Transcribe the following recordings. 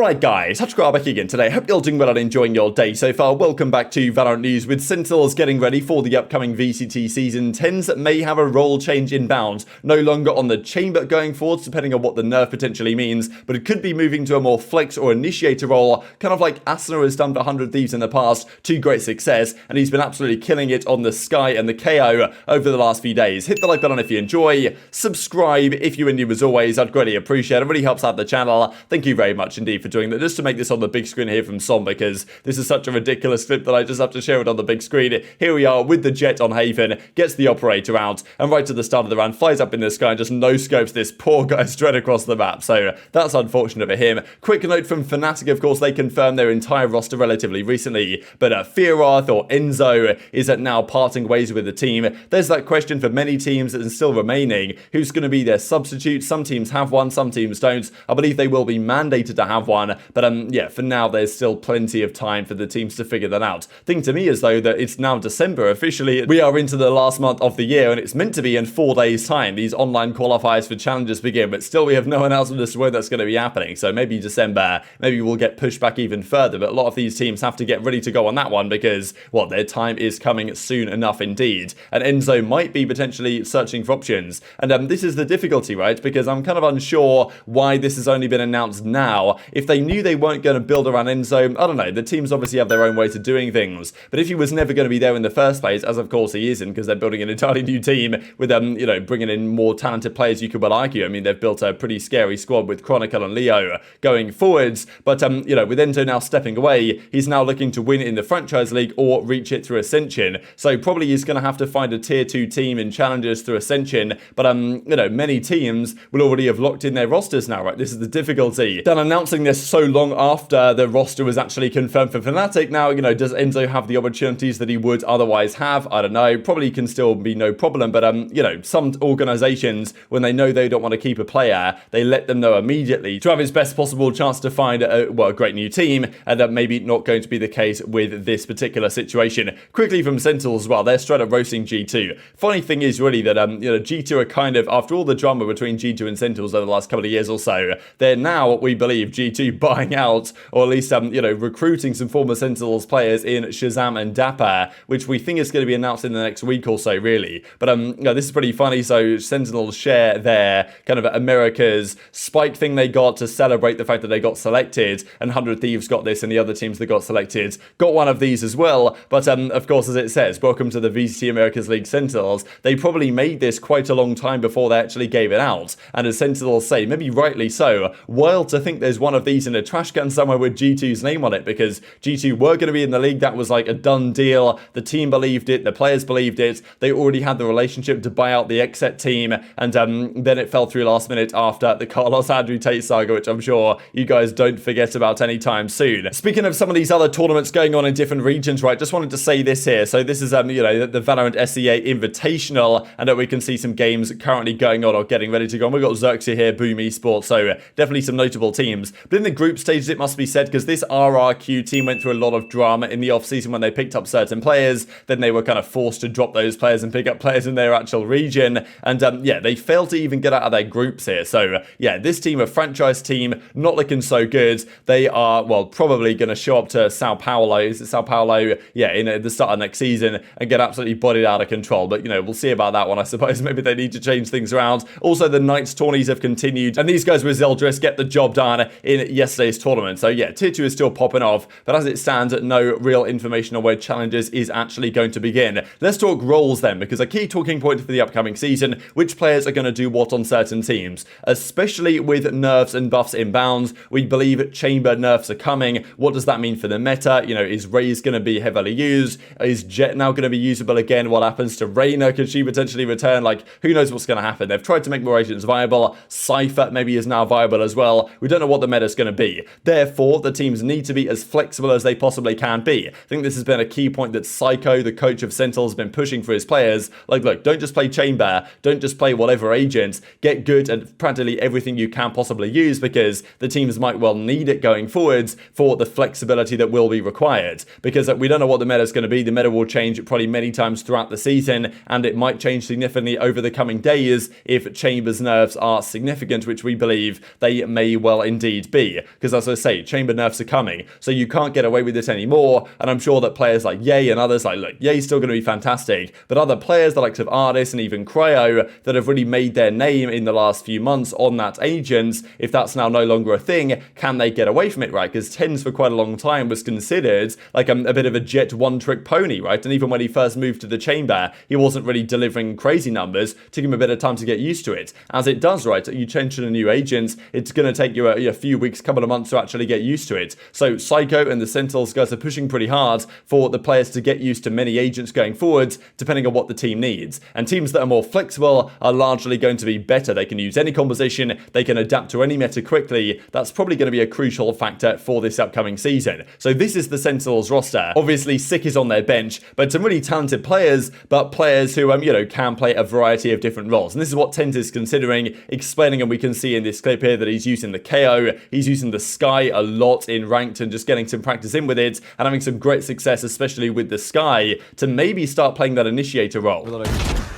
Alright guys, TacticalRab back again today. Hope you're all doing well and enjoying your day so far. Welcome back to VALORANT news. With Sentinels getting ready for the upcoming VCT season, TenZ may have a role change inbound. No longer on the Chamber going forwards, depending on what the nerf potentially means, but it could be moving to a more flex or initiator role, kind of like Asuna has done for 100 Thieves in the past, to great success, and he's been absolutely killing it on the Sky and the KO over the last few days. Hit the like button if you enjoy, subscribe if you're new as always, I'd greatly appreciate it. It really helps out the channel. Thank you very much indeed for doing that, just to make this on the big screen here from ShahZaM, because this is such a ridiculous clip that I just have to share it on the big screen. Here we are with the jet on Haven, gets the operator out, and right to the start of the round, flies up in the sky and just no-scopes this poor guy straight across the map. So that's unfortunate for him. Quick note from Fnatic, of course, they confirmed their entire roster relatively recently, but Firath or Enzo is now parting ways with the team. There's that question for many teams that is still remaining. Who's going to be their substitute? Some teams have one, some teams don't. I believe they will be mandated to have one, but yeah, for now there's still plenty of time for the teams to figure that out. Thing to me is though that it's now December officially. We are into the last month of the year, and it's meant to be in 4 days time these online qualifiers for challenges begin, but still we have no announcement as to when that's going to be happening. So maybe December, maybe we'll get pushed back even further, but a lot of these teams have to get ready to go on that one because, well, their time is coming soon enough indeed, and Enzo might be potentially searching for options. And this is the difficulty, right? Because I'm kind of unsure why this has only been announced now. If they knew they weren't going to build around Enzo, I don't know, the teams obviously have their own ways of doing things, but if he was never going to be there in the first place, as of course he isn't, because they're building an entirely new team with you know, bringing in more talented players, you could well argue. I mean, they've built a pretty scary squad with Chronicle and Leo going forwards, but you know, with Enzo now stepping away, he's now looking to win in the franchise league or reach it through Ascension, so probably he's going to have to find a tier 2 team in challenges through Ascension, but you know, many teams will already have locked in their rosters now, right? This is the difficulty. Then announcing this so long after the roster was actually confirmed for Fnatic, now, you know, does Enzo have the opportunities that he would otherwise have? I don't know, probably can still be no problem, but you know, some organizations, when they know they don't want to keep a player, they let them know immediately to have his best possible chance to find a great new team, and that maybe not going to be the case with this particular situation. Quickly from Sentinels as well, they're straight up roasting G2. Funny thing is really that you know, G2 are kind of, after all the drama between G2 and Sentinels over the last couple of years or so, they're now, we believe, G2 buying out, or at least you know, recruiting some former Sentinels players in ShahZaM and dapr, which we think is going to be announced in the next week or so, really. But you know, this is pretty funny. So Sentinels share their kind of America's Spike thing they got to celebrate the fact that they got selected, and 100 Thieves got this, and the other teams that got selected got one of these as well. But of course, as it says, welcome to the VCT Americas League Sentinels. They probably made this quite a long time before they actually gave it out, and as Sentinels say, maybe rightly so, wild to think there's one of these in a trash can somewhere with G2's name on it, because G2 were going to be in the league. That was like a done deal. The team believed it, the players believed it, they already had the relationship to buy out the Exet team, and then it fell through last minute after the Carlos Andrew Tate saga, which I'm sure you guys don't forget about anytime soon. Speaking of some of these other tournaments going on in different regions, right, just wanted to say this here. So this is you know, the VALORANT SEA Invitational, and that we can see some games currently going on or getting ready to go on. We've got Xerxia here, Boom Esports, so definitely some notable teams. But in the group stages, it must be said, because this RRQ team went through a lot of drama in the off-season when they picked up certain players, then they were kind of forced to drop those players and pick up players in their actual region, and yeah, they failed to even get out of their groups here. So yeah, this team, a franchise team, not looking so good. They are, well, probably going to show up to Sao Paulo, is it Sao Paulo? Yeah, in the start of next season, and get absolutely bodied out of control. But you know, we'll see about that one, I suppose. Maybe they need to change things around. Also, the Knights tourneys have continued, and these guys with Zeldris get the job done in yesterday's tournament. So yeah, tier 2 is still popping off, but as it stands, no real information on where challenges is actually going to begin. Let's talk roles then, because a key talking point for the upcoming season, which players are going to do what on certain teams, especially with nerfs and buffs inbound. We believe Chamber nerfs are coming. What does that mean for the meta? You know, is Raze going to be heavily used? Is Jet now going to be usable again? What happens to Reyna? Could she potentially return? Like, who knows what's going to happen? They've tried to make more agents viable. Cypher maybe is now viable as well. We don't know what the meta is going to be. Therefore, the teams need to be as flexible as they possibly can be. I think this has been a key point that Psycho, the coach of Sentinels, has been pushing for his players. Like, look, don't just play Chamber. Don't just play whatever agent. Get good at practically everything you can possibly use, because the teams might well need it going forwards for the flexibility that will be required. Because we don't know what the meta is going to be. The meta will change probably many times throughout the season, and it might change significantly over the coming days if Chamber's nerfs are significant, which we believe they may well indeed be. be, because as I say, Chamber Nerfs are coming, so you can't get away with it anymore, and I'm sure that players like Ye and others, like, look, Ye's still going to be fantastic, but other players, the likes of Artis and even Cryo, that have really made their name in the last few months on that agents, if that's now no longer a thing, can they get away from it, right? Because TenZ for quite a long time was considered like a bit of a Jet one-trick pony, right? And even when he first moved to the Chamber, he wasn't really delivering crazy numbers, took him a bit of time to get used to it. As it does, right, you change to a new agent, it's going to take you a few weeks, couple of months to actually get used to it. So Psycho and the Sentinels guys are pushing pretty hard for the players to get used to many agents going forwards, depending on what the team needs. And teams that are more flexible are largely going to be better. They can use any composition, they can adapt to any meta quickly. That's probably going to be a crucial factor for this upcoming season. So this is the Sentinels roster. Obviously, Sick is on their bench, but some really talented players, but players who, can play a variety of different roles. And this is what TenZ is considering, explaining, and we can see in this clip here that he's using the KO, he's using the Sky a lot in ranked and just getting some practice in with it and having some great success, especially with the Sky, to maybe start playing that initiator role. Reloading.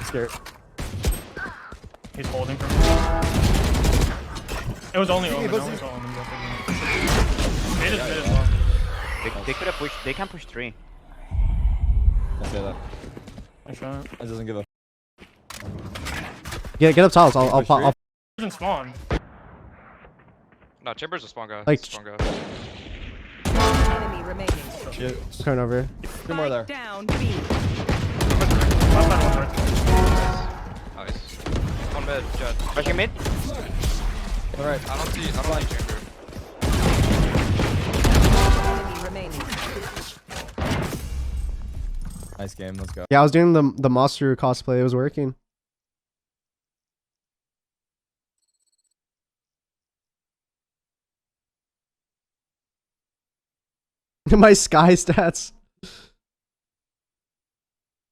Scared. He's holding from me. It was only Omen. Mid is mid as well. They could have pushed. They can push 3. Can't say that. I shot. It doesn't give a. Get up tiles. I'll pop. Doesn't spawn. No, Chamber's a spawn guy. Like, Spawn guy. Enemy remaining. Shit. Coming over here. 2 more there. Down B. Last side, one right. Nice. One mid, Jet. Pushing mid. Alright. I don't see Chamber. Enemy remaining. Nice game. Let's go. Yeah, I was doing the monster cosplay. It was working. My Sky stats.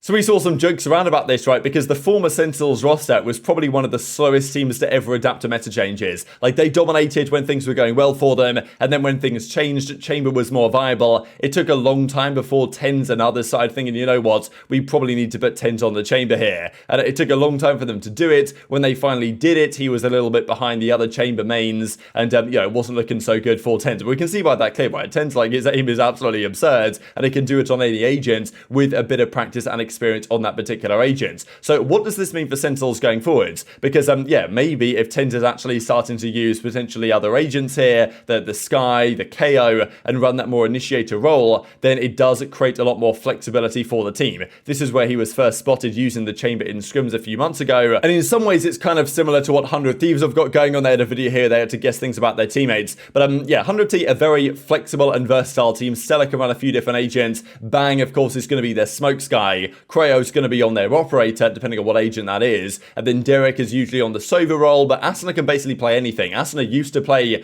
So we saw some jokes around about this, right? Because the former Sentinels roster was probably one of the slowest teams to ever adapt to meta changes. Like, they dominated when things were going well for them, and then when things changed, Chamber was more viable. It took a long time before TenZ and others started thinking, you know what, we probably need to put TenZ on the Chamber here. And it took a long time for them to do it. When they finally did it, he was a little bit behind the other Chamber mains, and it wasn't looking so good for TenZ. But we can see by that clip, right? TenZ, like, his aim is absolutely absurd, and he can do it on any agent with a bit of practice and experience on that particular agent. So what does this mean for Sentinels going forwards? Because maybe if TenZ is actually starting to use potentially other agents here, the Sky, the KO, and run that more initiator role, then it does create a lot more flexibility for the team. This is where he was first spotted using the Chamber in scrims a few months ago, and in some ways it's kind of similar to what 100 Thieves have got going on. They had a video here, they had to guess things about their teammates. But 100 T, a very flexible and versatile team. Stellar can run a few different agents. Bang, of course, is going to be their smoke Sky. Cryo is going to be on their operator, depending on what agent that is. And then Dephh is usually on the Sova role, but Asuna can basically play anything. Asuna used to play,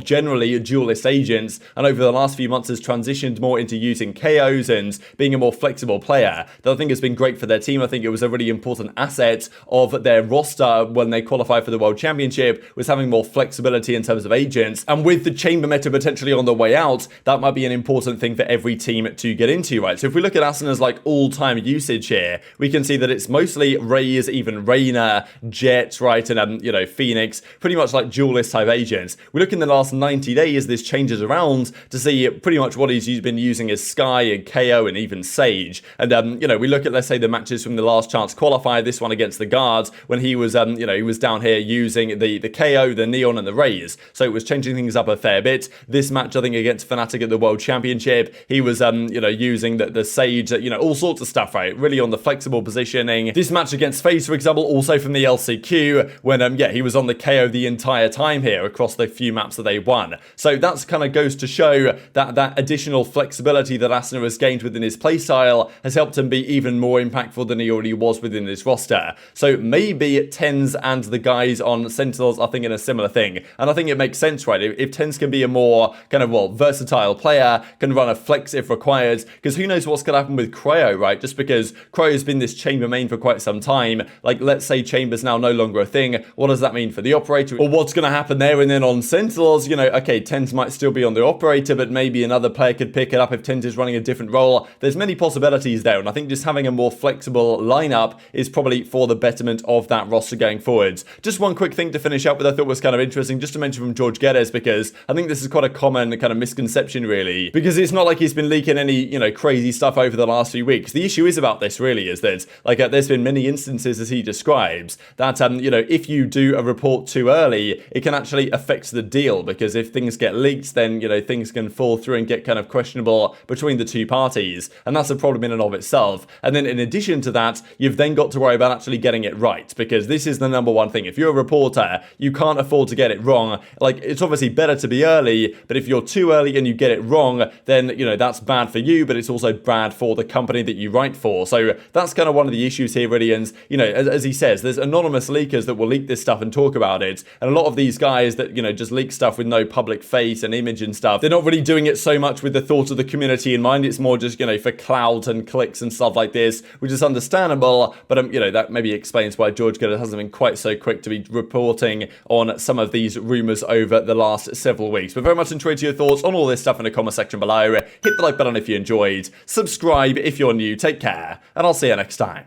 generally duelist agents, and over the last few months has transitioned more into using KOs and being a more flexible player. That I think has been great for their team. I think it was a really important asset of their roster when they qualified for the World Championship, was having more flexibility in terms of agents. And with the Chamber meta potentially on the way out, that might be an important thing for every team to get into, right? So if we look at Asuna's like all-time usage here, we can see that it's mostly Raze, even Reyna, Jet, right, and Phoenix, pretty much like duelist type agents. We look in the last 90 days, this changes around to see pretty much what he's been using is Sky and KO and even Sage. And we look at, let's say, the matches from the last chance qualifier, this one against the Guards, when he was he was down here using the KO, the Neon, and the Raze. So it was changing things up a fair bit. This match, I think, against Fnatic at the World Championship, he was using the Sage, all sorts of stuff, right? Really on the flexible positioning. This match against FaZe, for example, also from the LCQ, when he was on the KO the entire time here across the few maps that they won. So that's kind of goes to show that additional flexibility that Asuna has gained within his playstyle has helped him be even more impactful than he already was within this roster. So maybe TenZ and the guys on Sentinels are thinking a similar thing, and I think it makes sense, right? If TenZ can be a more kind of versatile player, can run a flex if required, because who knows what's going to happen with Cryo, right? Just just because Crow's been this Chamber main for quite some time. Like, let's say Chamber's now no longer a thing. What does that mean for the operator? Or what's going to happen there? And then on Sentinels, you know, okay, TenZ might still be on the operator, but maybe another player could pick it up if TenZ is running a different role. There's many possibilities there, and I think just having a more flexible lineup is probably for the betterment of that roster going forwards. Just one quick thing to finish up with I thought was kind of interesting, just to mention from George Geddes, because I think this is quite a common kind of misconception, really, because it's not like he's been leaking any, you know, crazy stuff over the last few weeks. The issue is about this, really, is that, like, there's been many instances, as he describes, that, you know, if you do a report too early, it can actually affect the deal, because if things get leaked, then, you know, things can fall through and get kind of questionable between the two parties, and that's a problem in and of itself. And then in addition to that, you've then got to worry about actually getting it right, because this is the number one thing. If you're a reporter, you can't afford to get it wrong. Like, it's obviously better to be early, but if you're too early and you get it wrong, then, you know, that's bad for you, but it's also bad for the company that you write for. So that's kind of one of the issues here, really. And, you know, as he says, there's anonymous leakers that will leak this stuff and talk about it, and a lot of these guys that, you know, just leak stuff with no public face and image and stuff, they're not really doing it so much with the thought of the community in mind. It's more just, you know, for clout and clicks and stuff like this, which is understandable, but you know, that maybe explains why George Geddes hasn't been quite so quick to be reporting on some of these rumors over the last several weeks. But very much enjoyed your thoughts on all this stuff in the comment section below. Hit the like button if you enjoyed, subscribe if you're new, take care, and I'll see you next time.